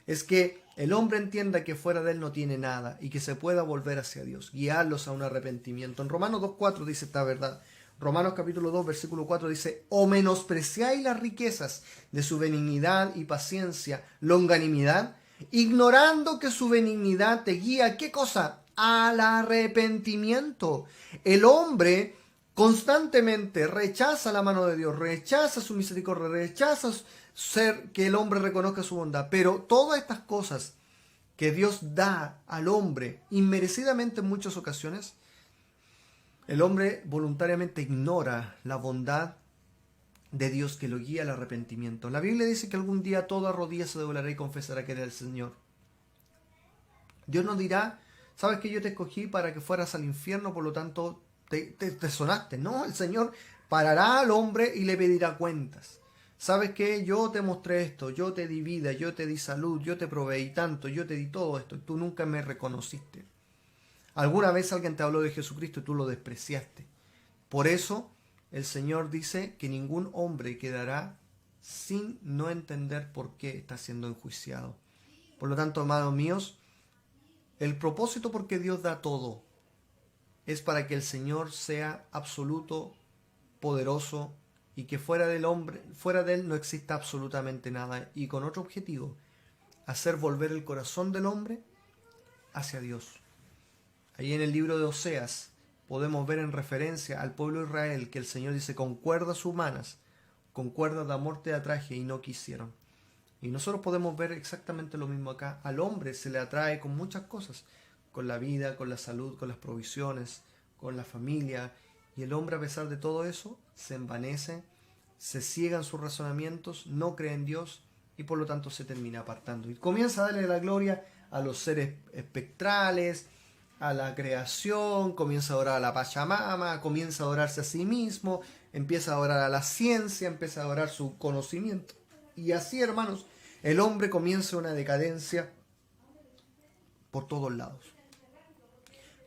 es que el hombre entienda que fuera de él no tiene nada y que se pueda volver hacia Dios, guiarlos a un arrepentimiento. En Romanos 2.4 dice esta verdad. Romanos capítulo 2, versículo 4 dice: o menospreciáis las riquezas de su benignidad y paciencia, longanimidad, ignorando que su benignidad te guía, ¿qué cosa? Al arrepentimiento. El hombre constantemente rechaza la mano de Dios, rechaza su misericordia, rechaza ser que el hombre reconozca su bondad. Pero todas estas cosas que Dios da al hombre inmerecidamente en muchas ocasiones, el hombre voluntariamente ignora la bondad de Dios que lo guía al arrepentimiento. La Biblia dice que algún día toda rodilla se doblará y confesará que era el Señor. Dios nos dirá: sabes que yo te escogí para que fueras al infierno, por lo tanto te sonaste. No, el Señor parará al hombre y le pedirá cuentas. ¿Sabes qué? Yo te mostré esto, yo te di vida, yo te di salud, yo te proveí tanto, yo te di todo esto, y tú nunca me reconociste. Alguna vez alguien te habló de Jesucristo y tú lo despreciaste. Por eso el Señor dice que ningún hombre quedará sin no entender por qué está siendo enjuiciado. Por lo tanto, hermanos míos, el propósito por qué Dios da todo es para que el Señor sea absoluto, poderoso, y que fuera del hombre, fuera de él no exista absolutamente nada, y con otro objetivo: hacer volver el corazón del hombre hacia Dios. Ahí en el libro de Oseas podemos ver en referencia al pueblo de Israel que el Señor dice: con cuerdas humanas, con cuerdas de amor te atraje y no quisieron. Y nosotros podemos ver exactamente lo mismo acá. Al hombre se le atrae con muchas cosas, con la vida, con la salud, con las provisiones, con la familia. Y el hombre, a pesar de todo eso, se envanece, se ciega en sus razonamientos, no cree en Dios y por lo tanto se termina apartando. Y comienza a darle la gloria a los seres espectrales, a la creación, comienza a orar a la Pachamama, comienza a orarse a sí mismo, empieza a orar a la ciencia, empieza a orar su conocimiento. Y así, hermanos, el hombre comienza una decadencia por todos lados.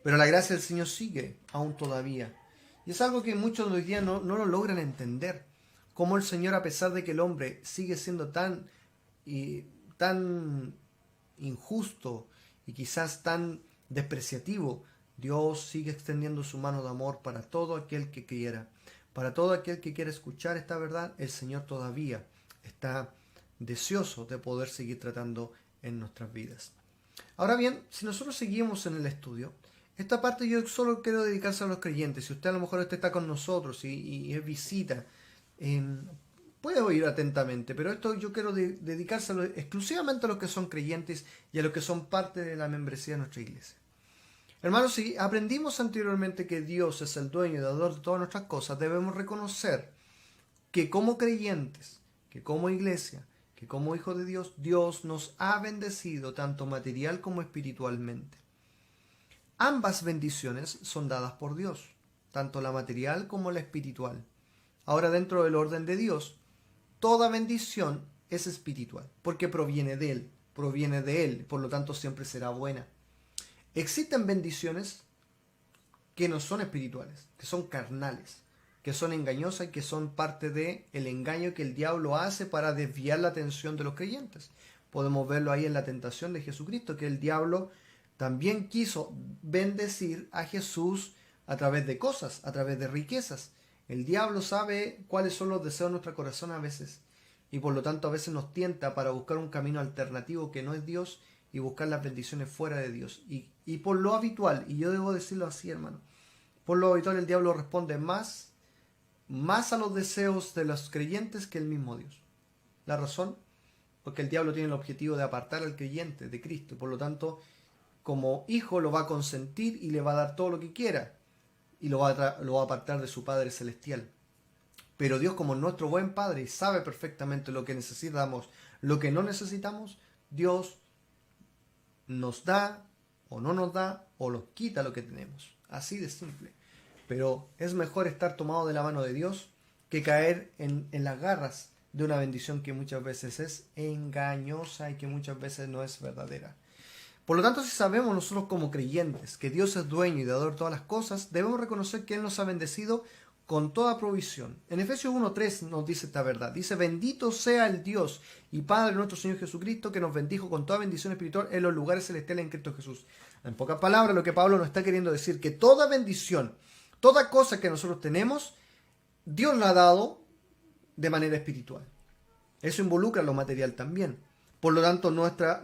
Pero la gracia del Señor sigue aún todavía. Y es algo que muchos hoy día no lo logran entender. Cómo el Señor, a pesar de que el hombre sigue siendo tan injusto y quizás tan despreciativo, Dios sigue extendiendo su mano de amor para todo aquel que quiera. Para todo aquel que quiera escuchar esta verdad, el Señor todavía está deseoso de poder seguir tratando en nuestras vidas. Ahora bien, si nosotros seguimos en el estudio, esta parte yo solo quiero dedicarse a los creyentes. Si usted a lo mejor está con nosotros y es visita, puede oír atentamente, pero esto yo quiero dedicárselo exclusivamente a los que son creyentes y a los que son parte de la membresía de nuestra iglesia. Hermanos, si aprendimos anteriormente que Dios es el dueño y dador de todas nuestras cosas, debemos reconocer que como creyentes, que como iglesia, que como hijos de Dios, Dios nos ha bendecido tanto material como espiritualmente. Ambas bendiciones son dadas por Dios, tanto la material como la espiritual. Ahora, dentro del orden de Dios, toda bendición es espiritual, porque proviene de Él, por lo tanto siempre será buena. Existen bendiciones que no son espirituales, que son carnales, que son engañosas y que son parte del engaño que el diablo hace para desviar la atención de los creyentes. Podemos verlo ahí en la tentación de Jesucristo, que el diablo también quiso bendecir a Jesús a través de cosas, a través de riquezas. El diablo sabe cuáles son los deseos de nuestro corazón a veces, y por lo tanto a veces nos tienta para buscar un camino alternativo que no es Dios y buscar las bendiciones fuera de Dios. Y por lo habitual, y yo debo decirlo así, hermano, por lo habitual el diablo responde más a los deseos de los creyentes que el mismo Dios. ¿La razón? Porque el diablo tiene el objetivo de apartar al creyente de Cristo, y por lo tanto como hijo lo va a consentir y le va a dar todo lo que quiera, y lo va a apartar de su Padre Celestial. Pero Dios, como nuestro buen Padre, y sabe perfectamente lo que necesitamos, lo que no necesitamos, Dios nos da o no nos da o nos quita lo que tenemos. Así de simple. Pero es mejor estar tomado de la mano de Dios que caer en las garras de una bendición que muchas veces es engañosa y que muchas veces no es verdadera. Por lo tanto, si sabemos nosotros como creyentes que Dios es dueño y dador de todas las cosas, debemos reconocer que Él nos ha bendecido con toda provisión. En Efesios 1:3 nos dice esta verdad. Dice: bendito sea el Dios y Padre de nuestro Señor Jesucristo, que nos bendijo con toda bendición espiritual en los lugares celestiales en Cristo Jesús. En pocas palabras, lo que Pablo nos está queriendo decir, que toda bendición, toda cosa que nosotros tenemos, Dios la ha dado de manera espiritual. Eso involucra lo material también. Por lo tanto, nuestra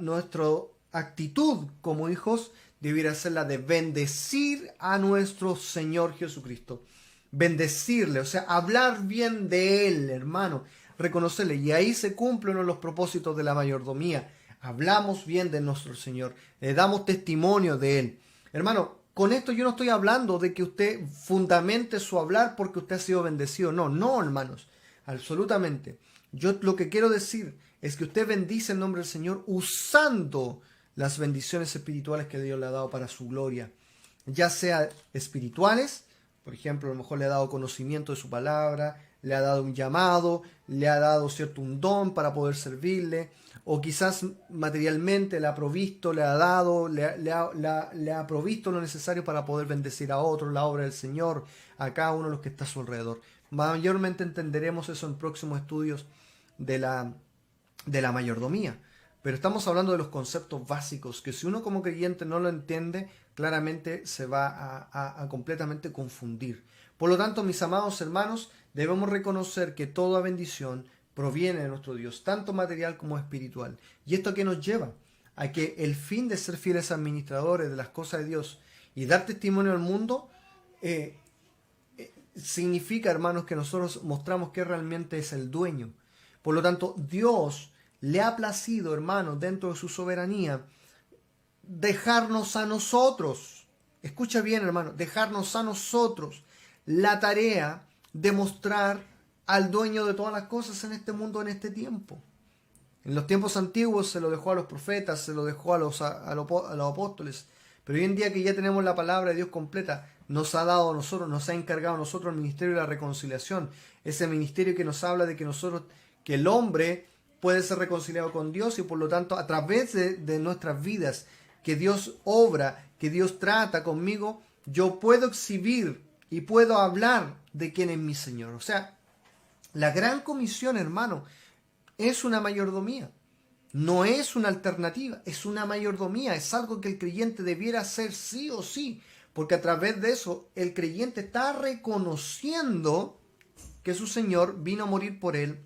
actitud como hijos debiera ser la de bendecir a nuestro Señor Jesucristo. Bendecirle, o sea, hablar bien de Él, hermano, reconocerle. Y ahí se cumple uno de los propósitos de la mayordomía. Hablamos bien de nuestro Señor, le damos testimonio de Él. Hermano, con esto yo no estoy hablando de que usted fundamente su hablar porque usted ha sido bendecido. No, no, hermanos, absolutamente. Yo lo que quiero decir es que usted bendice el nombre del Señor usando las bendiciones espirituales que Dios le ha dado para su gloria. Ya sea espirituales, por ejemplo, a lo mejor le ha dado conocimiento de su palabra, le ha dado un llamado, le ha dado cierto un don para poder servirle, o quizás materialmente le ha provisto, le ha dado, le ha provisto lo necesario para poder bendecir a otros, la obra del Señor, a cada uno de los que está a su alrededor. Mayormente entenderemos eso en próximos estudios de la mayordomía. Pero estamos hablando de los conceptos básicos, que si uno como creyente no lo entiende, claramente se va a completamente confundir. Por lo tanto, mis amados hermanos, debemos reconocer que toda bendición proviene de nuestro Dios, tanto material como espiritual. ¿Y esto qué nos lleva? A que el fin de ser fieles administradores de las cosas de Dios y dar testimonio al mundo, significa, hermanos, que nosotros mostramos que realmente es el dueño. Por lo tanto, Dios le ha placido, hermanos, dentro de su soberanía, dejarnos a nosotros, escucha bien, hermano, dejarnos a nosotros la tarea de mostrar al dueño de todas las cosas en este mundo, en este tiempo. En los tiempos antiguos se lo dejó a los profetas, se lo dejó a los apóstoles, pero hoy en día que ya tenemos la palabra de Dios completa, nos ha dado a nosotros, nos ha encargado a nosotros el ministerio de la reconciliación, ese ministerio que nos habla de que que el hombre puede ser reconciliado con Dios y por lo tanto a través de nuestras vidas que Dios obra, que Dios trata conmigo, yo puedo exhibir y puedo hablar de quién es mi Señor. O sea, la gran comisión, hermano, es una mayordomía. No es una alternativa, es una mayordomía, es algo que el creyente debiera hacer sí o sí, porque a través de eso el creyente está reconociendo que su Señor vino a morir por él,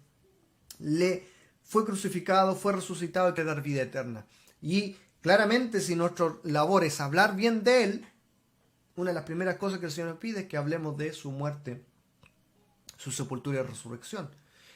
le fue crucificado, fue resucitado y te da vida eterna. Y claramente, si nuestra labor es hablar bien de Él, una de las primeras cosas que el Señor nos pide es que hablemos de su muerte, su sepultura y resurrección.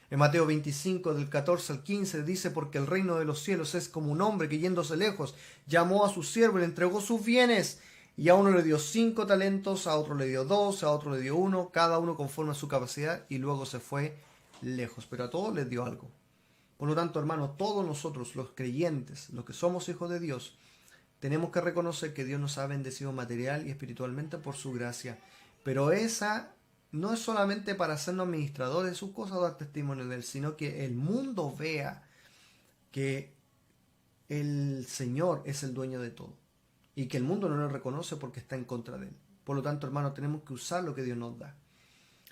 En Mateo 25, del 14 al 15, dice: porque el reino de los cielos es como un hombre que yéndose lejos, llamó a su siervo y le entregó sus bienes. Y a uno le dio 5 talentos, a otro le dio 2, a otro le dio 1, cada uno conforme a su capacidad, y luego se fue lejos. Pero a todos les dio algo. Por lo tanto, hermanos, todos nosotros, los creyentes, los que somos hijos de Dios, tenemos que reconocer que Dios nos ha bendecido material y espiritualmente por su gracia. Pero esa no es solamente para hacernos administradores de sus cosas o dar testimonio de Él, sino que el mundo vea que el Señor es el dueño de todo y que el mundo no lo reconoce porque está en contra de Él. Por lo tanto, hermanos, tenemos que usar lo que Dios nos da.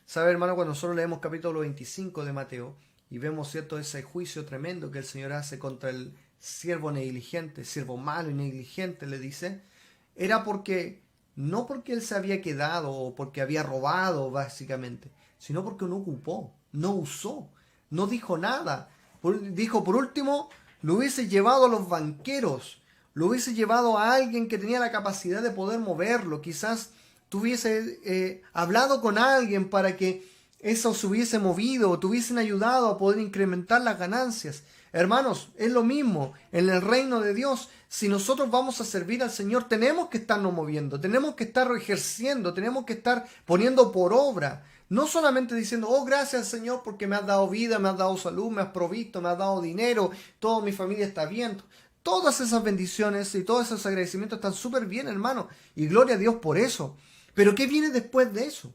¿Sabe, hermano? Cuando nosotros leemos capítulo 25 de Mateo, y vemos, ¿cierto?, ese juicio tremendo que el Señor hace contra el siervo negligente, siervo malo y negligente, le dice, era no porque él se había quedado o porque había robado, básicamente, sino porque no ocupó, no usó, no dijo nada. Dijo, por último, lo hubiese llevado a los banqueros, lo hubiese llevado a alguien que tenía la capacidad de poder moverlo, quizás tuviese hablado con alguien para que eso se hubiese movido o te hubiesen ayudado a poder incrementar las ganancias. Hermanos, es lo mismo en el reino de Dios. Si nosotros vamos a servir al Señor, tenemos que estarnos moviendo, tenemos que estar ejerciendo, tenemos que estar poniendo por obra. No solamente diciendo, oh, gracias Señor porque me has dado vida, me has dado salud, me has provisto, me has dado dinero, toda mi familia está bien. Todas esas bendiciones y todos esos agradecimientos están súper bien, hermano. Y gloria a Dios por eso. Pero ¿qué viene después de eso?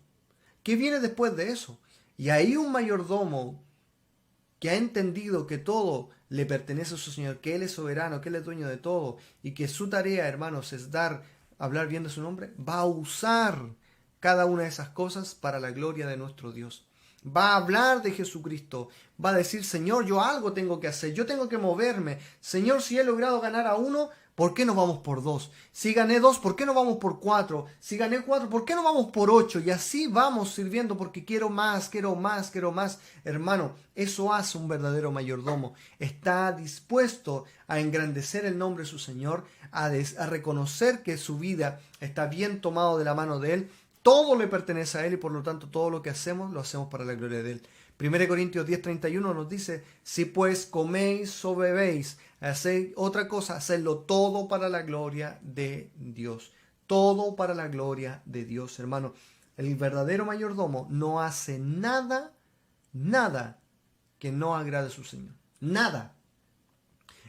¿Qué viene después de eso? Y ahí un mayordomo que ha entendido que todo le pertenece a su Señor, que Él es soberano, que Él es dueño de todo, y que su tarea, hermanos, es hablar bien de su nombre, va a usar cada una de esas cosas para la gloria de nuestro Dios. Va a hablar de Jesucristo, va a decir, Señor, yo algo tengo que hacer, yo tengo que moverme. Señor, si he logrado ganar a uno, ¿por qué no vamos por 2? Si gané 2, ¿por qué no vamos por 4? Si gané 4, ¿por qué no vamos por 8? Y así vamos sirviendo porque quiero más, quiero más, quiero más. Hermano, eso hace un verdadero mayordomo. Está dispuesto a engrandecer el nombre de su Señor, a reconocer que su vida está bien tomado de la mano de Él. Todo le pertenece a Él y por lo tanto todo lo que hacemos lo hacemos para la gloria de Él. 1 Corintios 10:31 nos dice, si pues coméis o bebéis, hacéis otra cosa, hacedlo todo para la gloria de Dios. Todo para la gloria de Dios, hermano. El verdadero mayordomo no hace nada que no agrade a su Señor. Nada.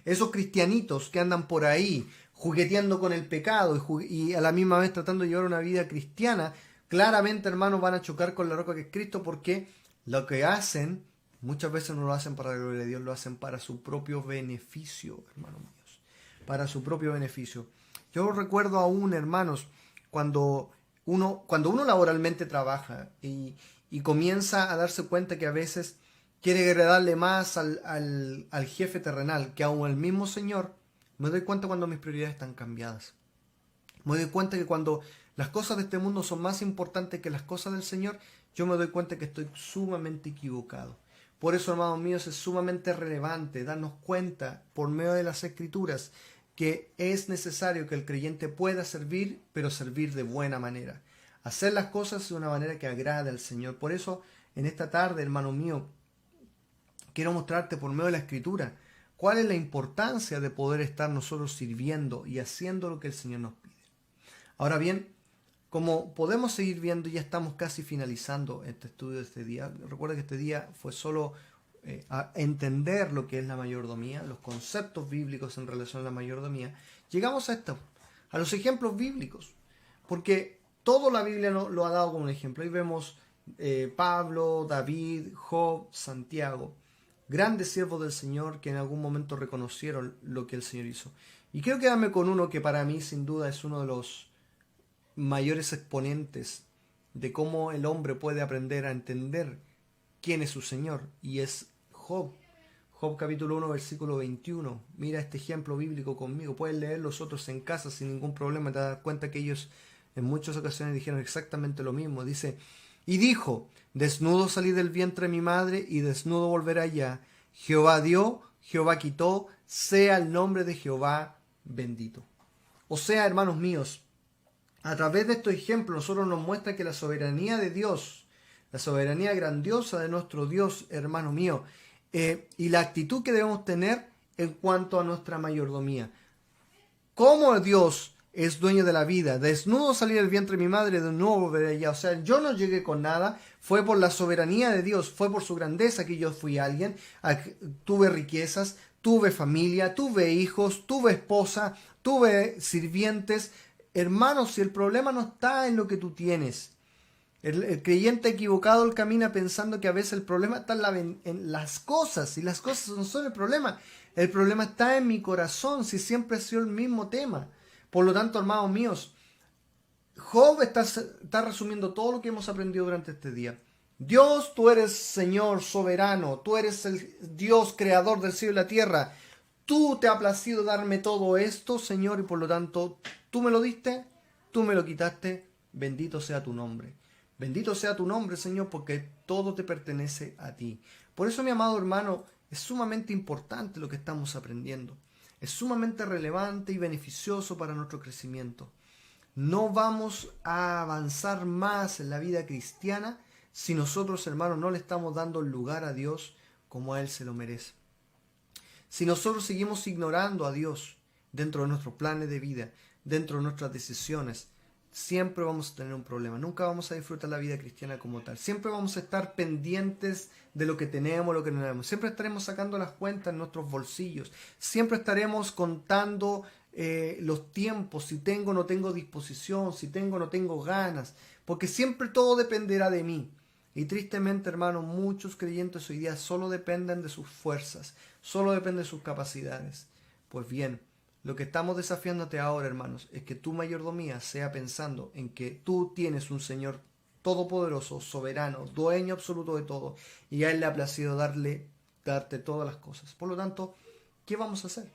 Esos cristianitos que andan por ahí jugueteando con el pecado y a la misma vez tratando de llevar una vida cristiana, claramente, hermanos, van a chocar con la roca que es Cristo, porque lo que hacen, muchas veces no lo hacen para la gloria de Dios, lo hacen para su propio beneficio, hermanos míos. Para su propio beneficio. Yo recuerdo aún, hermanos, cuando uno laboralmente trabaja y comienza a darse cuenta que a veces quiere agradarle más al jefe terrenal que aún al mismo Señor, me doy cuenta cuando mis prioridades están cambiadas. Me doy cuenta que cuando las cosas de este mundo son más importantes que las cosas del Señor, yo me doy cuenta que estoy sumamente equivocado. Por eso, hermanos míos, es sumamente relevante darnos cuenta por medio de las Escrituras que es necesario que el creyente pueda servir, pero servir de buena manera. Hacer las cosas de una manera que agrade al Señor. Por eso, en esta tarde, hermano mío, quiero mostrarte por medio de la Escritura cuál es la importancia de poder estar nosotros sirviendo y haciendo lo que el Señor nos pide. Ahora bien, como podemos seguir viendo, ya estamos casi finalizando este estudio de este día. Recuerda que este día fue solo a entender lo que es la mayordomía, los conceptos bíblicos en relación a la mayordomía. Llegamos a esto, a los ejemplos bíblicos, porque toda la Biblia lo ha dado como un ejemplo. Ahí vemos Pablo, David, Job, Santiago, grandes siervos del Señor que en algún momento reconocieron lo que el Señor hizo. Y quiero quedarme con uno que para mí sin duda es uno de los mayores exponentes de cómo el hombre puede aprender a entender quién es su Señor, y es Job. Job capítulo 1 versículo 21. Mira este ejemplo bíblico conmigo. Puedes leer los otros en casa sin ningún problema. Te das cuenta que ellos en muchas ocasiones dijeron exactamente lo mismo. Dice, y dijo, desnudo salí del vientre de mi madre y desnudo volveré allá. Jehová dio, Jehová quitó, sea el nombre de Jehová bendito. O sea, hermanos míos, a través de estos ejemplos nosotros nos muestra que la soberanía de Dios, la soberanía grandiosa de nuestro Dios, hermano mío, y la actitud que debemos tener en cuanto a nuestra mayordomía. Cómo Dios es dueño de la vida. Desnudo salí del vientre de mi madre, de nuevo volveré allá. O sea, yo no llegué con nada. Fue por la soberanía de Dios, fue por su grandeza que yo fui alguien. Tuve riquezas, tuve familia, tuve hijos, tuve esposa, tuve sirvientes. Hermanos, si el problema no está en lo que tú tienes. El creyente equivocado él camina pensando que a veces el problema está en las cosas, y las cosas no son el problema. El problema está en mi corazón, si siempre ha sido el mismo tema. Por lo tanto, hermanos míos, Job está resumiendo todo lo que hemos aprendido durante este día. Dios, tú eres Señor soberano, tú eres el Dios creador del cielo y la tierra. Tú te ha placido darme todo esto, Señor, y por lo tanto, tú me lo diste, tú me lo quitaste, bendito sea tu nombre. Bendito sea tu nombre, Señor, porque todo te pertenece a ti. Por eso, mi amado hermano, es sumamente importante lo que estamos aprendiendo. Es sumamente relevante y beneficioso para nuestro crecimiento. No vamos a avanzar más en la vida cristiana si nosotros, hermanos, no le estamos dando el lugar a Dios como a Él se lo merece. Si nosotros seguimos ignorando a Dios dentro de nuestros planes de vida, dentro de nuestras decisiones, siempre vamos a tener un problema. Nunca vamos a disfrutar la vida cristiana como tal. Siempre vamos a estar pendientes de lo que tenemos, lo que no tenemos. Siempre estaremos sacando las cuentas en nuestros bolsillos. Siempre estaremos contando los tiempos, si tengo o no tengo disposición, si tengo o no tengo ganas. Porque siempre todo dependerá de mí. Y tristemente, hermano, muchos creyentes hoy día solo dependen de sus fuerzas, solo dependen de sus capacidades. Pues bien, lo que estamos desafiándote ahora, hermanos, es que tu mayordomía sea pensando en que tú tienes un Señor todopoderoso, soberano, dueño absoluto de todo, y a Él le ha placido darte todas las cosas. Por lo tanto, ¿qué vamos a hacer?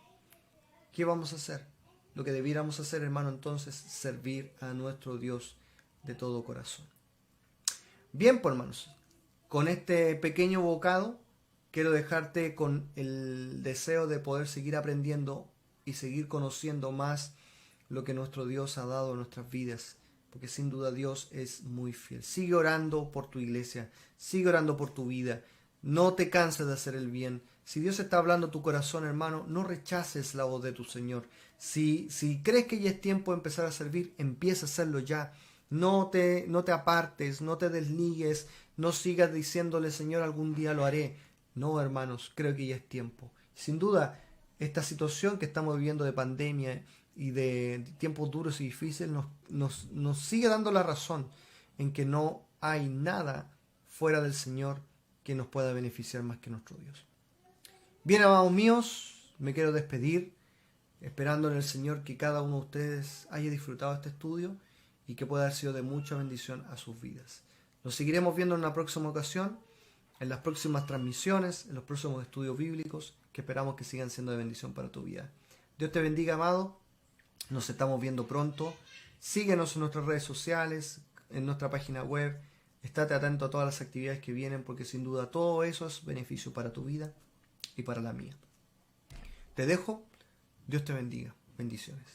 ¿Qué vamos a hacer? Lo que debiéramos hacer, hermano, entonces, servir a nuestro Dios de todo corazón. Bien, pues, hermanos, con este pequeño bocado, quiero dejarte con el deseo de poder seguir aprendiendo y seguir conociendo más lo que nuestro Dios ha dado en nuestras vidas, porque sin duda Dios es muy fiel. Sigue orando por tu iglesia, sigue orando por tu vida, no te canses de hacer el bien. Si Dios está hablando a tu corazón, hermano, no rechaces la voz de tu Señor. Si crees que ya es tiempo de empezar a servir, empieza a hacerlo ya. No te apartes, no te desligues, no sigas diciéndole, Señor, algún día lo haré. No, hermanos, creo que ya es tiempo. Sin duda, esta situación que estamos viviendo de pandemia y de tiempos duros y difíciles nos sigue dando la razón en que no hay nada fuera del Señor que nos pueda beneficiar más que nuestro Dios. Bien, amados míos, me quiero despedir, esperando en el Señor que cada uno de ustedes haya disfrutado este estudio y que pueda haber sido de mucha bendición a sus vidas. Nos seguiremos viendo en una próxima ocasión, en las próximas transmisiones, en los próximos estudios bíblicos, que esperamos que sigan siendo de bendición para tu vida. Dios te bendiga, amado. Nos estamos viendo pronto. Síguenos en nuestras redes sociales, en nuestra página web. Estate atento a todas las actividades que vienen, porque sin duda todo eso es beneficio para tu vida y para la mía. Te dejo. Dios te bendiga. Bendiciones.